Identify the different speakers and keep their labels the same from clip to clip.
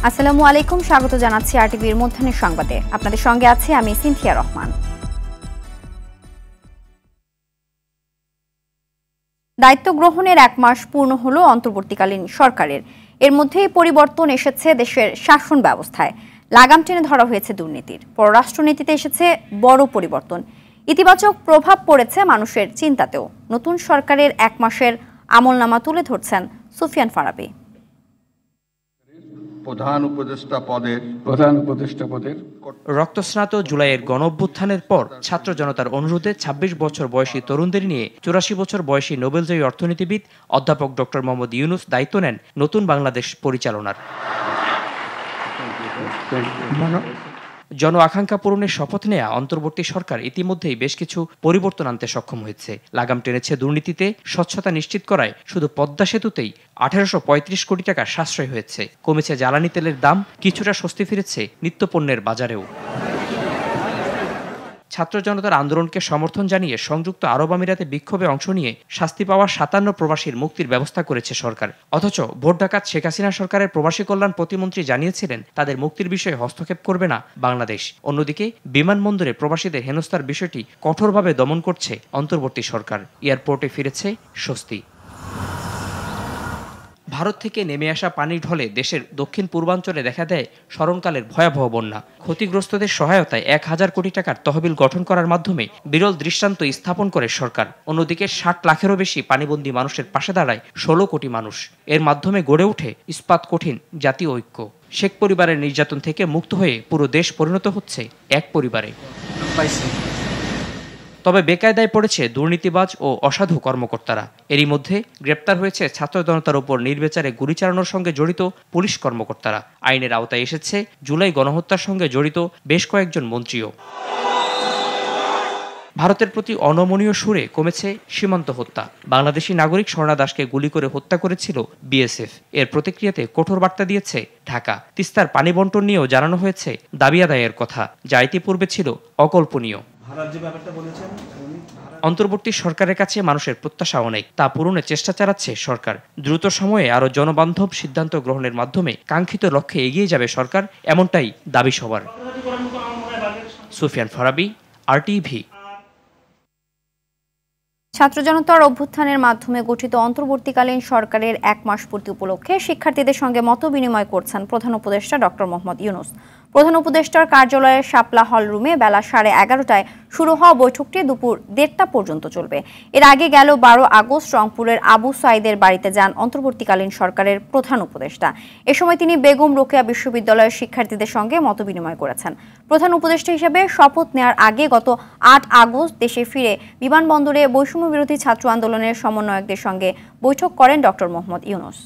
Speaker 1: আসসালামু আলাইকুম, স্বাগত জানাচ্ছি আরটিভির মধ্যাহ্নের সংবাদে। আপনাদের সঙ্গে আছি আমি সিনথিয়া রহমান। দায়িত্ব গ্রহণের 1 মাস পূর্ণ হলো অন্তর্বর্তীকালীন সরকারের। এর মধ্যেই পরিবর্তন এসেছে দেশের শাসন ব্যবস্থায়। লাগাম টেনে ধরা হয়েছে দুর্নীতির। পররাষ্ট্রনীতিতে এসেছে বড় পরিবর্তন। ইতিবাচক প্রভাব পড়েছে মানুষের চিন্তাতেও। নতুন সরকারের 1 মাসের আমলনামা তুলে ধরছেন সুফিয়ান ফারাবী।
Speaker 2: প্রধান উপদেষ্টা পদের
Speaker 3: রক্তস্নাত জুলাইয়ের গণঅভ্যুত্থানের পর ছাত্র জনতার অনুরোধে ২৬ বছর বয়সী তরুণদের নিয়ে ৮৪ বছর বয়সী নোবেলজয়ী অর্থনীতিবিদ অধ্যাপক ডক্টর মোহাম্মদ ইউনুস দায়িত্ব নেন নতুন বাংলাদেশ পরিচালনার। জন আকাঙ্ক্ষা পূরণের শপথ নেয়া অন্তর্বর্তী সরকার ইতিমধ্যেই বেশ কিছু পরিবর্তন আনতে সক্ষম হয়েছে। লাগাম টেনেছে দুর্নীতিতে, স্বচ্ছতা নিশ্চিত করায় শুধু পদ্মা সেতুতেই ১৮৩৫ কোটি টাকা সাশ্রয় হয়েছে। কমেছে জ্বালানি তেলের দাম, কিছুটা স্বস্তি ফিরেছে নিত্যপণ্যের বাজারেও। ছাত্র জনতার আন্দোলনকে সমর্থন জানিয়ে সংযুক্ত আরব আমিরাতে বিক্ষোভে অংশ নিয়ে শাস্তি পাওয়া ৫৭ প্রবাসীর মুক্তির ব্যবস্থা করেছে সরকার। অথচ ভোট ডাকাত শেখ হাসিনা সরকারের প্রবাসী কল্যাণ প্রতিমন্ত্রী জানিয়েছিলেন তাদের মুক্তির বিষয়ে হস্তক্ষেপ করবে না বাংলাদেশ। অন্যদিকে বিমানবন্দরে প্রবাসীদের হেনস্থার বিষয়টি কঠোরভাবে দমন করছে অন্তর্বর্তী সরকার। এয়ারপোর্টে ফিরেছে স্বস্তি। ভারত থেকে নেমে আসা পানির ঢলে দেশের দক্ষিণ পূর্বাঞ্চলে দেখা দেয় স্মরণকালের ভয়াবহ বন্যা। ক্ষতিগ্রস্তদের সহায়তায় ১,০০০ কোটি টাকার তহবিল গঠন করার মাধ্যমে বিরল দৃষ্টান্ত স্থাপন করে সরকার। অন্যদিকে ৬০ লাখেরও বেশি পানিবন্দী মানুষের পাশে দাঁড়ায় ১৬ কোটি মানুষ। এর মাধ্যমে গড়ে ওঠে ইস্পাত কঠিন জাতীয় ঐক্য। শেখ পরিবারের নির্যাতন থেকে মুক্ত হয়ে পুরো দেশ পরিণত হচ্ছে এক পরিবারে। তবে বেকায়দায় পড়েছে দুর্নীতিবাজ ও অসাধু কর্মকর্তারা। এরই মধ্যে গ্রেপ্তার হয়েছে ছাত্র জনতার উপর নির্বিচারে গুলি চালানোর সঙ্গে জড়িত পুলিশ কর্মকর্তারা। আইনের আওতায় এসেছে জুলাই গণহত্যার সঙ্গে জড়িত বেশ কয়েকজন মন্ত্রীও। ভারতের প্রতি অনমনীয় সুরে কমেছে সীমান্ত হত্যা। বাংলাদেশি নাগরিক স্বর্ণা দাসকে গুলি করে হত্যা করেছিল বিএসএফ। এর প্রতিক্রিয়াতে কঠোর বার্তা দিয়েছে ঢাকা। তিস্তার পানি বন্টন নিয়েও জানানো হয়েছে দাবি আদায়ের কথা, যা ইতিপূর্বে ছিল অকল্পনীয়। অন্তর্বর্তী সরকারের কাছে মানুষের প্রত্যাশা অনেক, তা পূরণের চেষ্টা চালাচ্ছে সরকার। দ্রুত সময়ে আরো জনবান্ধব সিদ্ধান্ত গ্রহণের মাধ্যমে কাঙ্ক্ষিত লক্ষ্যে এগিয়ে যাবে সরকার, এমনটাই দাবি সবার। সুফিয়ান ফারাবী, আরটিভি।
Speaker 1: ছাত্র জনতার অভ্যুত্থানের মাধ্যমে গঠিত অন্তর্বর্তীকালীন সরকারের 1 মাস পূর্তি উপলক্ষে শিক্ষার্থীদের সঙ্গে মত বিনিময় করছেন প্রধান উপদেষ্টা ডক্টর মোহাম্মদ ইউনুস। প্রধান উপদেষ্টার কার্যালয়ের শাপলা হল রুমে বেলা 11:30টায় শুরু হওয়া বৈঠকটি দুপুর 1:30টা পর্যন্ত চলবে। এর আগে গেল 12 আগস্ট রংপুরের আবু সাইদের বাড়িতে যান অন্তর্বর্তীকালীন সরকারের প্রধান উপদেষ্টা। এ সময় তিনি বেগম রোকেয়া বিশ্ববিদ্যালয়ের শিক্ষার্থীদের সঙ্গে মত বিনিময় করেছেন। প্রধান উপদেষ্টা হিসেবে শপথ নেওয়ার আগে গত 8 আগস্ট দেশে ফিরে বিমানবন্দরে বৈষম্য বিরোধী ছাত্র আন্দোলনের সমন্বয়কদের সঙ্গে বৈঠক করেন ডক্টর মোহাম্মদ ইউনুস।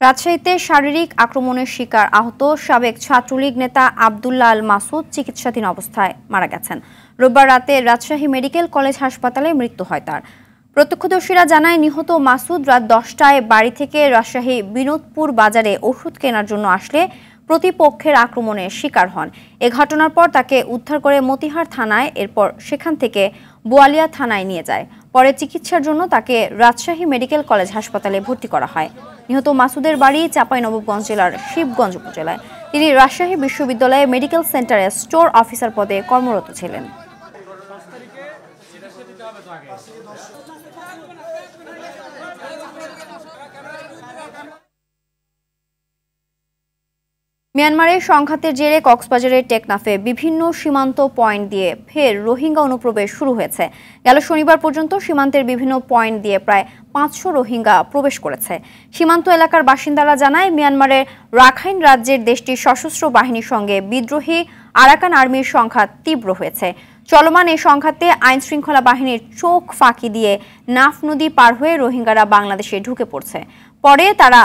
Speaker 1: রাজশাহীতে শারীরিক আক্রমণের শিকার আহত সাবেক ছাত্রলীগ নেতা আব্দুল্লাহ আল মাসুদ চিকিৎসাধীন অবস্থায় মারা গেছেন। রোববার রাতে রাজশাহী মেডিকেল কলেজ হাসপাতালে মৃত্যু হয় তার। প্রত্যক্ষদর্শীরা জানায় নিহত মাসুদ রাত 10টায় বাড়ি থেকে রাজশাহী বিনোদপুর বাজারে ওষুধ কেনার জন্য আসলে প্রতিপক্ষের আক্রমণের শিকার হন। এ ঘটনার পর তাকে উদ্ধার করে মতিহার থানায়, এরপর সেখান থেকে বোয়ালিয়া থানায় নিয়ে যায়। পরে চিকিৎসার জন্য তাকে রাজশাহী মেডিকেল কলেজ হাসপাতালে ভর্তি করা হয়। নিহত মাসুদের বাড়ি চাঁপাইনবাবগঞ্জ জেলার শিবগঞ্জ উপজেলায়। তিনি রাজশাহী বিশ্ববিদ্যালয়ে মেডিকেল সেন্টারে স্টোর অফিসার পদে কর্মরত ছিলেন। মিয়ানমারের সংঘাতের জেরে কক্সবাজারের টেকনাফে বিভিন্ন সীমান্ত পয়েন্ট দিয়ে ফের রোহিঙ্গা অনুপ্রবেশ শুরু হয়েছে। গেল শনিবার পর্যন্ত সীমান্তের বিভিন্ন পয়েন্ট দিয়ে প্রায় 500 রোহিঙ্গা প্রবেশ করেছে। সীমান্ত এলাকার বাসিন্দারা জানায়, মিয়ানমারের রাখাইন রাজ্যের দেশটির সশস্ত্র বাহিনীর সঙ্গে বিদ্রোহী আরাকান আর্মির সংঘাত তীব্র হয়েছে। চলমান এই সংঘাতে আইন শৃঙ্খলা বাহিনীর চোখ ফাঁকি দিয়ে নাফ নদী পার হয়ে রোহিঙ্গারা বাংলাদেশে ঢুকে পড়ছে। পরে তারা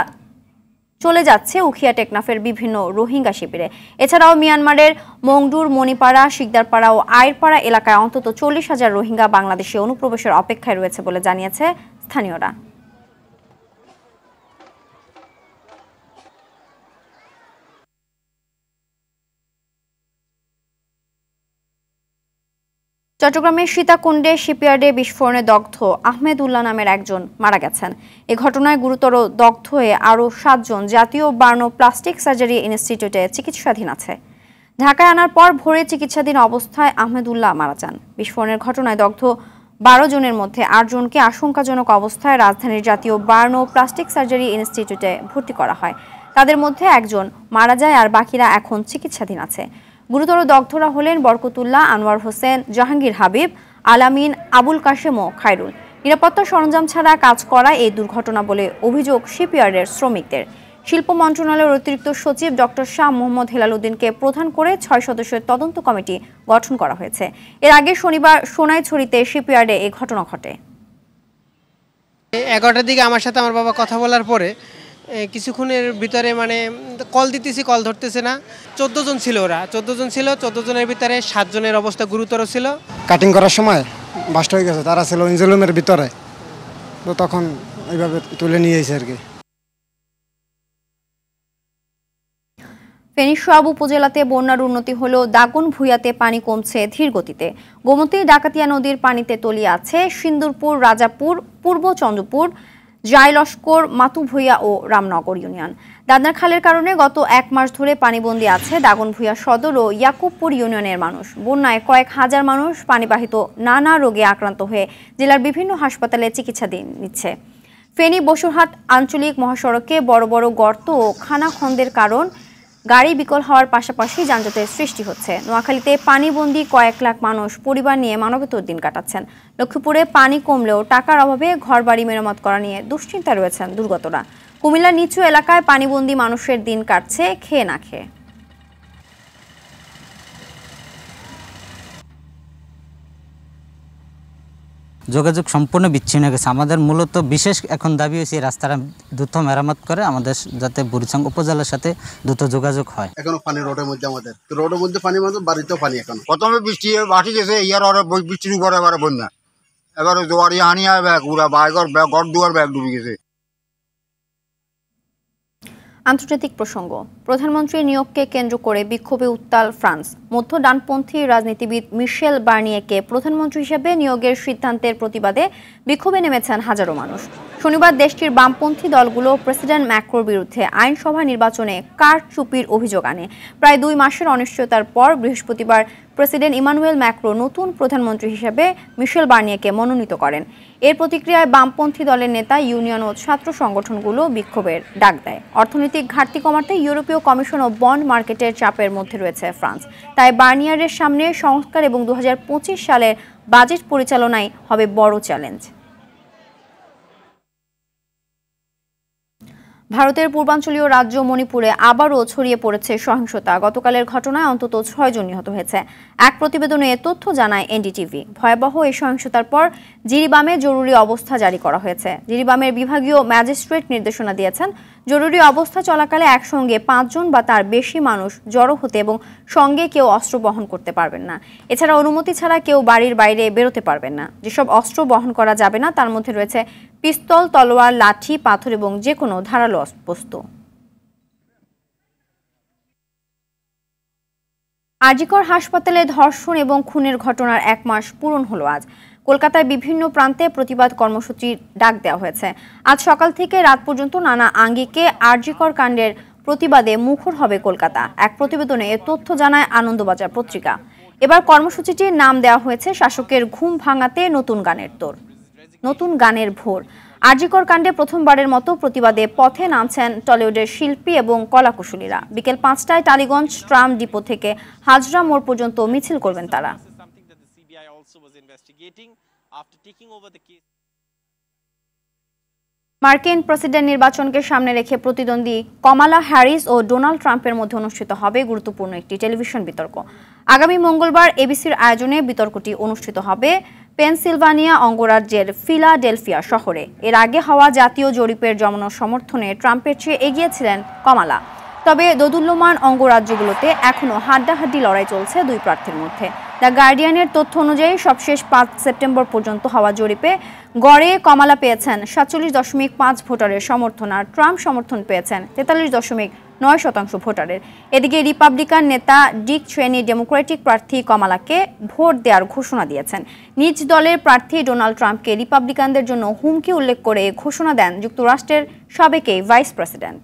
Speaker 1: চলে যাচ্ছে উখিয়া টেকনাফের বিভিন্ন রোহিঙ্গা শিবিরে। এছাড়াও মিয়ানমারের মংডুর, মণিপাড়া, শিকদারপাড়া ও আইরপাড়া এলাকায় অন্তত 40,000 রোহিঙ্গা বাংলাদেশে অনুপ্রবেশের অপেক্ষায় রয়েছে বলে জানিয়েছে স্থানীয়রা। চট্টগ্রামের সীতাকুণ্ডে শিপইয়ার্ডে বিস্ফোরণে দগ্ধ আহমেদ উল্লাহ নামের একজন মারা গেছেন। এ ঘটনায় গুরুতর দগ্ধ হয়ে আরও 7 জন জাতীয় বার্নো প্লাস্টিক সার্জারি ইনস্টিটিউটে চিকিৎসাধীন আছে। ঢাকায় আনার পর ভোরে চিকিৎসাধীন অবস্থায় আহমেদ উল্লাহ মারা যান। বিস্ফোরণের ঘটনায় দগ্ধ 12 জনের মধ্যে 8 জনকে আশঙ্কাজনক অবস্থায় রাজধানীর জাতীয় বার্নো প্লাস্টিক সার্জারি ইনস্টিটিউটে ভর্তি করা হয়। তাদের মধ্যে একজন মারা যায় আর বাকিরা এখন চিকিৎসাধীন আছে। গুরুতর দগ্ধরা হলেন বরকতুল্লাহ, আনোয়ার হোসেন, জাহাঙ্গীর হাবিব, আলামিন, আবুল কাশেম ও খায়রুল। নিরাপত্তা সরঞ্জাম ছাড়া কাজ করা এই দুর্ঘটনা বলে অভিযোগ শিপইয়ার্ডের শ্রমিকদের। শিল্প মন্ত্রণালয়ের অতিরিক্ত সচিব ডক্টর শাহ মোহাম্মদ হেলাল উদ্দিনকে প্রধান করে 6 সদস্যের তদন্ত কমিটি গঠন করা হয়েছে। এর আগে শনিবার সোনাইছড়িতে শিপইয়ার্ডে এই ঘটনা ঘটে।
Speaker 2: 11টার দিকে আমার সাথে আমার বাবা কথা বলার পরে কিছুক্ষণের ভিতরে কল দিতেছি, কল ধরতেছে না। 14 জন ছিল, ওরা 14 জন ছিল। 14 জনের ভিতরে 7 জনের অবস্থা গুরুতর ছিল।
Speaker 4: কাটিং করার সময় বাস্ট হয়ে গেছে, তারা ছিল ইঞ্জিলুমের ভিতরে, তো তখন এইভাবে তুলে নিয়ে এসে আর কি।
Speaker 1: ফেনী সোয়াব উপজেলাতে বন্যার উন্নতি হলেও দাগনভূঞাতে পানি কমছে ধীর গতিতে। গোমতী ডাকাতিয়া নদীর পানিতে তলিয়ে আছে সিন্দুরপুর, রাজাপুর, পূর্ব চন্দ্রপুর, জায়লস্কর, মাতুভূঞা ও রামনগর ইউনিয়ন। দাদনার খালের কারণে গত 1 মাস ধরে পানিবন্দী আছে দাগনভূঞা সদর ও ইয়াকুবপুর ইউনিয়নের মানুষ। বন্যায় কয়েক হাজার মানুষ পানিবাহিত নানা রোগে আক্রান্ত হয়ে জেলার বিভিন্ন হাসপাতালে চিকিৎসা নিচ্ছে। ফেনী বসুরহাট আঞ্চলিক মহাসড়কে বড় বড় গর্ত ও খানাখন্দের কারণ গাড়ি বিকল হওয়ার পাশাপাশি যানজটের সৃষ্টি হচ্ছে। নোয়াখালীতে পানিবন্দী কয়েক লাখ মানুষ পরিবার নিয়ে মানবেতর দিন কাটাচ্ছেন। লক্ষ্মীপুরে পানি কমলেও টাকার অভাবে ঘরবাড়ি মেরামত করা নিয়ে দুশ্চিন্তায় রয়েছেন দুর্গতরা। কুমিল্লার নিচু এলাকায় পানিবন্দী মানুষের দিন কাটছে খেয়ে না খেয়ে।
Speaker 5: যোগাযোগ সম্পূর্ণ বিচ্ছিন্ন গেছে। আমাদের মূলত বিশেষ এখন দাবি হয়েছে রাস্তাটা দ্রুত মেরামত করে আমাদের, যাতে বুড়িচং উপজেলার সাথে দ্রুত যোগাযোগ হয়।
Speaker 6: এখনো পানি রোডের মধ্যে, আমাদের রোডের মধ্যে পানি, বাড়িতেও পানি। এখন
Speaker 7: প্রথমে বৃষ্টি বাটি গেছে, ইয়ার বৃষ্টির উপরে এবারে বন্যা, এবারে জোয়ারি হানিয়া ব্যাগ উড়া বাইকর ব্যাগ ঘর দুয়ার ব্যাগ ডুবে গেছে।
Speaker 1: আন্তর্জাতিক প্রসঙ্গ। প্রধানমন্ত্রীর নিয়োগকে কেন্দ্র করে বিক্ষোভে উত্তাল ফ্রান্স। মধ্য ডানপন্থী রাজনীতিবিদ মিশেল বার্নিয়েকে প্রধানমন্ত্রী হিসেবে নিয়োগের সিদ্ধান্তের প্রতিবাদে বিক্ষোভে নেমেছেন হাজারো মানুষ। শনিবার দেশটির বামপন্থী দলগুলো প্রেসিডেন্ট ম্যাক্রোর বিরুদ্ধে আইনসভা নির্বাচনে কারচুপির অভিযোগ আনে। প্রায় 2 মাসের অনিশ্চয়তার পর বৃহস্পতিবার প্রেসিডেন্ট ইমানুয়েল ম্যাক্রো নতুন প্রধানমন্ত্রী হিসেবে মিশেল বার্নিয়েকে মনোনীত করেন। এর প্রতিক্রিয়ায় বামপন্থী দলের নেতা, ইউনিয়ন ও ছাত্র সংগঠনগুলো বিক্ষোভের ডাক দেয়। অর্থনৈতিক ঘাটতি কমাতে ইউরোপীয় কমিশন ও বন্ড মার্কেটের চাপের মধ্যে রয়েছে ফ্রান্স। তাই বার্নিয়ারের সামনে সংস্কার এবং 2025 সালের বাজেট পরিচালনাই হবে বড় চ্যালেঞ্জ। ভারতের পূর্বাঞ্চলীয় রাজ্য মণিপুরে আবারও ছড়িয়ে পড়েছে সহিংসতা। গতকালের ঘটনায় অন্তত 6 জন নিহত হয়েছে। এক প্রতিবেদনে এ তথ্য জানায় এনডিটিভি। ভয়াবহ এই সহিংসতার পর জিরিবামে জরুরি অবস্থা জারি করা হয়েছে। জিরিবামের বিভাগীয় ম্যাজিস্ট্রেট নির্দেশনা দিয়েছেন, জরুরি অবস্থা চলাকালে একসঙ্গে 5 জন বা তার বেশি মানুষ জড়ো হতে এবং সঙ্গে কেউ অস্ত্র বহন করতে পারবেন না। এছাড়া অনুমতি ছাড়া কেউ বাড়ির বাইরে বেরোতে পারবেন না। যেসব অস্ত্র বহন করা যাবে না তার মধ্যে রয়েছে পিস্তল, তলোয়ার, লাঠি, পাথর এবং যে কোনো ধারালো বস্তু। আরজিকর হাসপাতালে ধর্ষণ এবং খুনের ঘটনার 1 মাস পূরণ হলো আজ। কলকাতায় বিভিন্ন প্রান্তে প্রতিবাদ কর্মসূচির ডাক দেওয়া হয়েছে। আজ সকাল থেকে রাত পর্যন্ত নানা আঙ্গিকে আরজিকর কাণ্ডের প্রতিবাদে মুখর হবে কলকাতা। এক প্রতিবেদনে এ তথ্য জানায় আনন্দবাজার পত্রিকা। এবার কর্মসূচিটির নাম দেওয়া হয়েছে শাসকের ঘুম ভাঙাতে নতুন গানের তোর, নতুন গানের ভোর। আরজিকর কাণ্ডে প্রথমবারের মতো প্রতিবাদে পথে নামছেন টলিউডের শিল্পী এবং কলাকুশলীরা। বিকেল 5টায় টালিগঞ্জ ট্রাম ডিপো থেকে হাজরা মোড় পর্যন্ত মিছিল করবেন তারা। মার্কিন প্রেসিডেন্ট নির্বাচনকে সামনে রেখে প্রতিদ্বন্দ্বী কমালা হ্যারিস ও ডোনাল্ড ট্রাম্পের মধ্যে অনুষ্ঠিত হবে গুরুত্বপূর্ণ একটি টেলিভিশন বিতর্ক। আগামী মঙ্গলবার এবিসির আয়োজনে বিতর্কটি অনুষ্ঠিত হবে পেনসিলভানিয়া অঙ্গরাজ্যের ফিলাডেলফিয়া শহরে। এর আগে হওয়া জাতীয় জরিপের জনসমর্থনে ট্রাম্পের চেয়ে এগিয়েছিলেন কমালা। তবে দোদুল্যমান অঙ্গরাজ্যগুলোতে এখনও হাড্ডাহাড্ডি লড়াই চলছে 2 প্রার্থীর মধ্যে। দ্য গার্ডিয়ানের তথ্য অনুযায়ী সবশেষ 5 সেপ্টেম্বর পর্যন্ত হওয়া জরিপে গড়ে কমালা পেয়েছেন 47.5 ভোটারের সমর্থন আর ট্রাম্প সমর্থন পেয়েছেন 43.2 9% ভোটারের। এদিকে রিপাবলিকান নেতা ডিক চেনি ডেমোক্রেটিক প্রার্থী কমালাকে ভোট দেওয়ার ঘোষণা দিয়েছেন। নিজ দলের প্রার্থী ডোনাল্ড ট্রাম্পকে রিপাবলিকানদের জন্য হুমকি উল্লেখ করে ঘোষণা দেন যুক্তরাষ্ট্রের সাবেক ভাইস প্রেসিডেন্ট।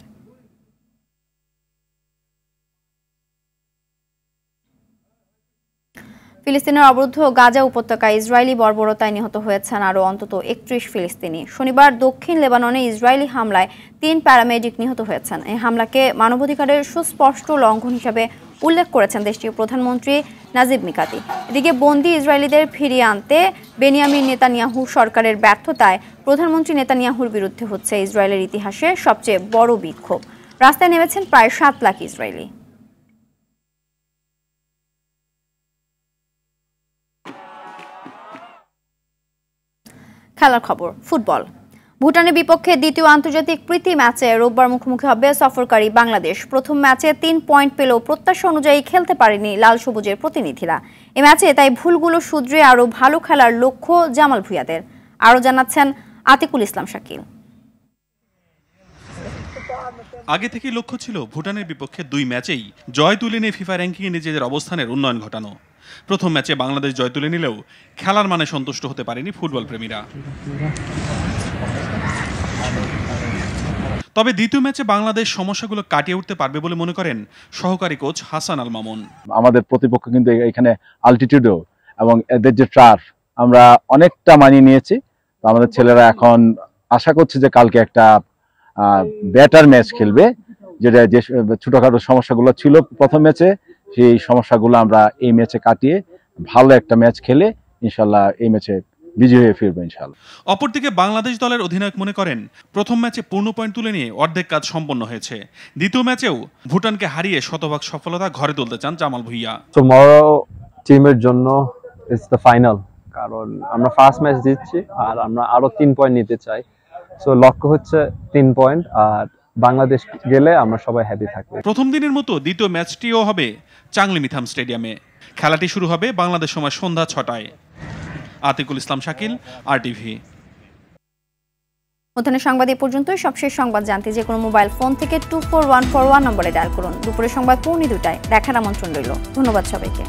Speaker 1: ফিলিস্তিনের অবরুদ্ধ গাজা উপত্যকায় ইসরায়েলি বর্বরতায় নিহত হয়েছেন আরও অন্তত 31 ফিলিস্তিনি। শনিবার দক্ষিণ লেবাননে ইসরায়েলি হামলায় 3 প্যারামেডিক নিহত হয়েছেন। এই হামলাকে মানবাধিকারের সুস্পষ্ট লঙ্ঘন হিসেবে উল্লেখ করেছেন দেশটির প্রধানমন্ত্রী নাজিব মিকাতি। এদিকে বন্দী ইসরায়েলিদের ফিরিয়ে আনতে বেনিয়ামিন নেতানিয়াহু সরকারের ব্যর্থতায় প্রধানমন্ত্রী নেতানিয়াহুর বিরুদ্ধে হচ্ছে ইসরায়েলের ইতিহাসে সবচেয়ে বড় বিক্ষোভ। রাস্তায় নেমেছেন প্রায় 7 লাখ ইসরায়েলি। খেলার খবর, ফুটবল। ভুটানের বিপক্ষে দ্বিতীয় আন্তর্জাতিক প্রীতি ম্যাচে রোববার মুখোমুখি হবে সফরকারী বাংলাদেশ। প্রথম ম্যাচে 3 পয়েন্ট পেলেও প্রত্যাশা অনুযায়ী খেলতে পারেনি লাল সবুজের প্রতিনিধিরা। এই ম্যাচে তাই ভুলগুলো শুধরে আরও ভালো খেলার লক্ষ্য জামাল ভুঁইয়াদের। আরও জানাচ্ছেন আতিকুল ইসলাম শাকিল।
Speaker 8: আগে থেকেই লক্ষ্য ছিল ভুটানের বিপক্ষে 2 ম্যাচেই জয় তুলে নিয়ে ফিফা র্যাঙ্কিংয়ে নিজেদের অবস্থানের উন্নয়ন ঘটানো। প্রথম ম্যাচে বাংলাদেশ জয় তুলে নিলেও খেলার মানে সন্তুষ্ট হতে পারেনি ফুটবল প্রেমীরা। তবে দ্বিতীয় ম্যাচে বাংলাদেশ সমস্যাগুলো কাটিয়ে উঠতে পারবে বলে মনে করেন সহকারী কোচ হাসান আল মামুন।
Speaker 9: আমাদের প্রতিপক্ষ কিন্তু এখানে আলটিটিউডও এবং এদের যে ট্রাফ আমরা অনেকটা মানিয়ে নিয়েছি। তো আমাদের ছেলেরা এখন আশা করছে যে কালকে একটা বেটার ম্যাচ খেলবে, যেটা যে ছোটখাটো সমস্যাগুলো ছিল প্রথম ম্যাচে সেই সমস্যাগুলো আমরা এই ম্যাচে কাটিয়ে ভালো একটা ম্যাচ খেলে ইনশাল্লাহ এই ম্যাচে বিজয়ী হয়ে ফিরবে ইনশাল্লাহ।
Speaker 8: অপরদিকে বাংলাদেশ দলের অধিনায়ক মনে করেন প্রথম ম্যাচে পূর্ণ পয়েন্ট তুলে নিয়ে অর্ধেক কাজ সম্পন্ন হয়েছে। দ্বিতীয় ম্যাচেও ভুটানকে হারিয়ে শতভাগ সফলতা ঘরে তুলতে চান জামাল ভুঁইয়া।
Speaker 10: টুমরো টিমের জন্য ইটস দ্য ফাইনাল, কারণ আমরা ফার্স্ট ম্যাচ জিতছি আর আমরা আরো 3 পয়েন্ট নিতে চাই। সো লক্ষ্য হচ্ছে 3 পয়েন্ট, আর বাংলাদেশ গেলে আমরা সবাই হ্যাপি থাকবো।
Speaker 8: প্রথম দিনের মতো দ্বিতীয় ম্যাচটিও হবে চাংলি মিথাম স্টেডিয়ামে। খেলাটি শুরু হবে বাংলাদেশ সময় সন্ধ্যা 6টায়। আতিকুল ইসলাম শাকিল, RTV।
Speaker 1: মধ্যাহ্নের সংবাদ এ পর্যন্তই। সবশেষ সংবাদ জানতে যে কোনো মোবাইল ফোন থেকে 24141 নম্বরে ডায়াল করুন। দুপুরের সংবাদ পৌনে 2টায় দেখার আমন্ত্রণ রইল। ধন্যবাদ সবাইকে।